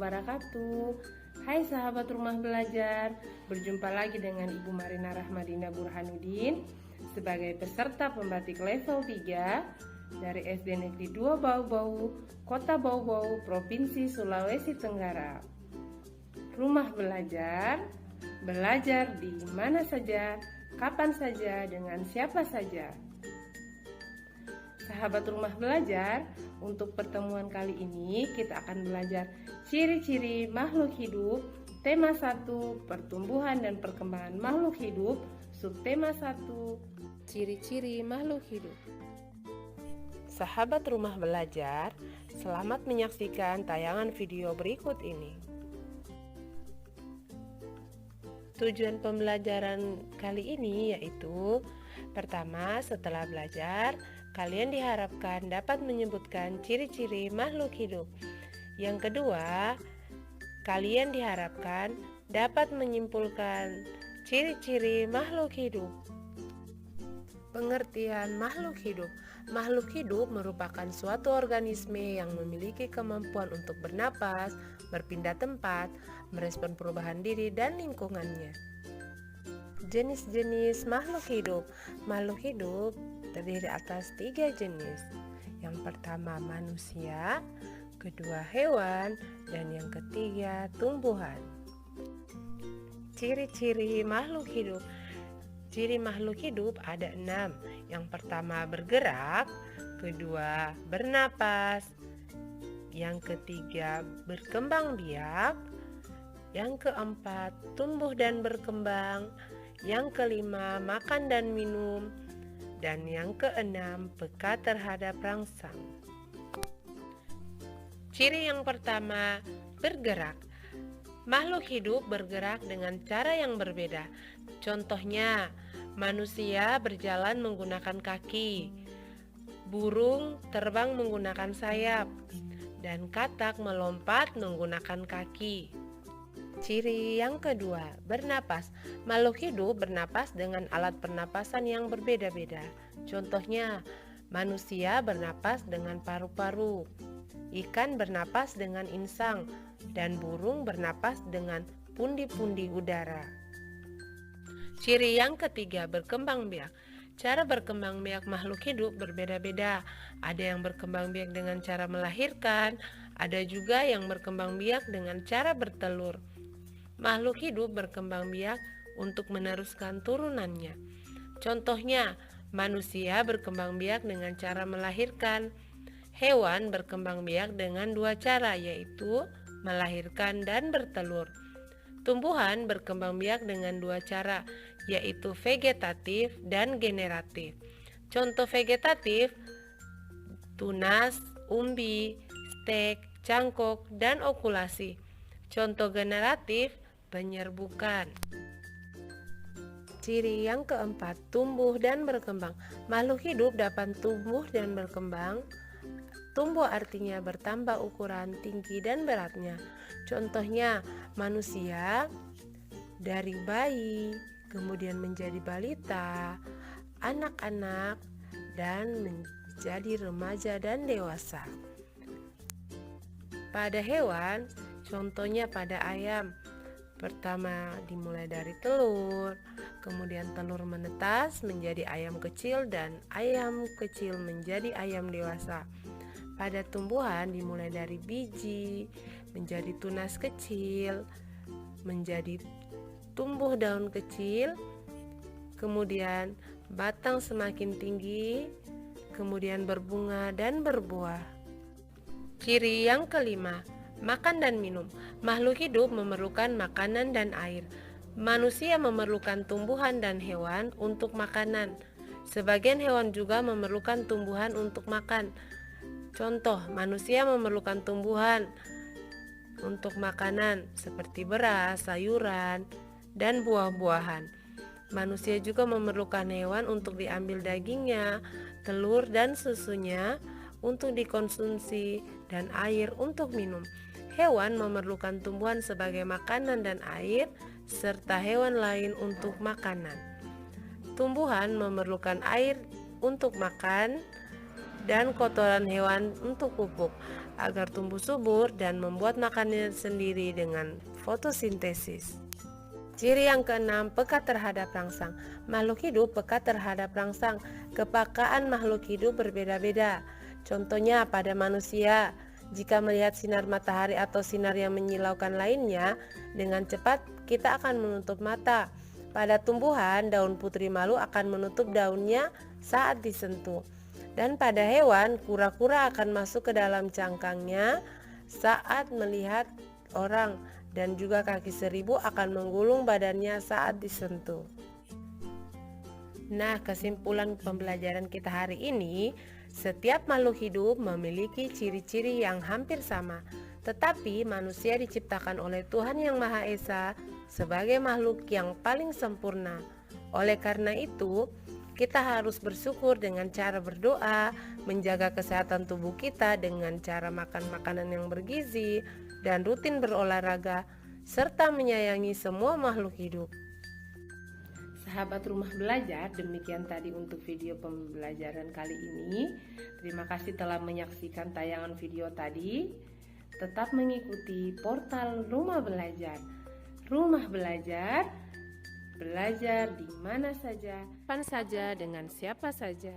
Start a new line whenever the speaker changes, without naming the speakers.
wabarakatuh. Hai sahabat rumah belajar, berjumpa lagi dengan Ibu Marina Rahmadina Burhanuddin sebagai peserta pembatik level 3 dari SD Negeri 2 Bau-Bau, Kota Bau-Bau, Provinsi Sulawesi Tenggara. Rumah belajar, belajar di mana saja, kapan saja, dengan siapa saja. Sahabat rumah belajar, untuk pertemuan kali ini kita akan belajar ciri-ciri makhluk hidup, tema 1, pertumbuhan dan perkembangan makhluk hidup, subtema 1, ciri-ciri makhluk hidup. Sahabat rumah belajar, selamat menyaksikan tayangan video berikut ini. Tujuan pembelajaran kali ini yaitu: pertama, setelah belajar, kalian diharapkan dapat menyebutkan ciri-ciri makhluk hidup. Yang kedua, kalian diharapkan dapat menyimpulkan ciri-ciri makhluk hidup. Pengertian makhluk hidup. Makhluk hidup merupakan suatu organisme yang memiliki kemampuan untuk bernapas, berpindah tempat, merespon perubahan diri dan lingkungannya. Jenis-jenis makhluk hidup. Makhluk hidup terdiri atas 3 jenis. Yang pertama manusia, kedua hewan, dan yang ketiga tumbuhan. Ciri-ciri makhluk hidup. Ciri makhluk hidup ada 6. Yang pertama bergerak, kedua bernapas, yang ketiga berkembang biak, yang keempat tumbuh dan berkembang, yang kelima makan dan minum, dan yang keenam peka terhadap rangsang. Ciri yang pertama, bergerak. Makhluk hidup bergerak dengan cara yang berbeda. Contohnya, manusia berjalan menggunakan kaki, burung terbang menggunakan sayap, dan katak melompat menggunakan kaki. Ciri yang kedua, bernapas. Makhluk hidup bernapas dengan alat pernapasan yang berbeda-beda. Contohnya, manusia bernapas dengan paru-paru, ikan bernapas dengan insang, dan burung bernapas dengan pundi-pundi udara. Ciri yang ketiga, berkembang biak. Cara berkembang biak makhluk hidup berbeda-beda. Ada yang berkembang biak dengan cara melahirkan, ada juga yang berkembang biak dengan cara bertelur. Makhluk hidup berkembang biak untuk meneruskan turunannya. Contohnya, manusia berkembang biak dengan cara melahirkan. Hewan berkembang biak dengan 2 cara, yaitu melahirkan dan bertelur. Tumbuhan berkembang biak dengan 2 cara, yaitu vegetatif dan generatif. Contoh vegetatif, tunas, umbi, stek, cangkok, dan okulasi. Contoh generatif, penyerbukan. Ciri yang keempat, tumbuh dan berkembang. Makhluk hidup dapat tumbuh dan berkembang. Tumbuh artinya bertambah ukuran, tinggi, dan beratnya. Contohnya, manusia dari bayi, kemudian menjadi balita, anak-anak, dan menjadi remaja dan dewasa. Pada hewan, contohnya pada ayam, pertama dimulai dari telur, kemudian telur menetas menjadi ayam kecil, dan ayam kecil menjadi ayam dewasa. Pada tumbuhan dimulai dari biji, menjadi tunas kecil, menjadi tumbuh daun kecil, kemudian batang semakin tinggi, kemudian berbunga dan berbuah. Ciri yang kelima, makan dan minum. Makhluk hidup memerlukan makanan dan air. Manusia memerlukan tumbuhan dan hewan untuk makanan. Sebagian hewan juga memerlukan tumbuhan untuk makan. Contoh, manusia memerlukan tumbuhan untuk makanan seperti beras, sayuran, dan buah-buahan. Manusia juga memerlukan hewan untuk diambil dagingnya, telur dan susunya untuk dikonsumsi, dan air untuk minum. Hewan memerlukan tumbuhan sebagai makanan dan air, serta hewan lain untuk makanan. Tumbuhan memerlukan air untuk makan, dan kotoran hewan untuk pupuk. agar tumbuh subur dan membuat makanannya sendiri dengan fotosintesis. Ciri yang keenam, peka terhadap rangsang. Makhluk hidup peka terhadap rangsang. Kepekaan makhluk hidup berbeda-beda. Contohnya pada manusia, jika melihat sinar matahari atau sinar yang menyilaukan lainnya, dengan cepat kita akan menutup mata. Pada tumbuhan, daun putri malu akan menutup daunnya saat disentuh. Dan pada hewan, kura-kura akan masuk ke dalam cangkangnya saat melihat orang, dan juga kaki seribu akan menggulung badannya saat disentuh. Nah, kesimpulan pembelajaran kita hari ini, setiap makhluk hidup memiliki ciri-ciri yang hampir sama, tetapi manusia diciptakan oleh Tuhan Yang Maha Esa sebagai makhluk yang paling sempurna. Oleh karena itu, kita harus bersyukur dengan cara berdoa, menjaga kesehatan tubuh kita dengan cara makan makanan yang bergizi, dan rutin berolahraga, serta menyayangi semua makhluk hidup. Sahabat Rumah Belajar, demikian tadi untuk video pembelajaran kali ini. Terima kasih telah menyaksikan tayangan video tadi. Tetap mengikuti portal Rumah Belajar. Rumah Belajar, belajar di mana saja, kapan saja, dengan siapa saja.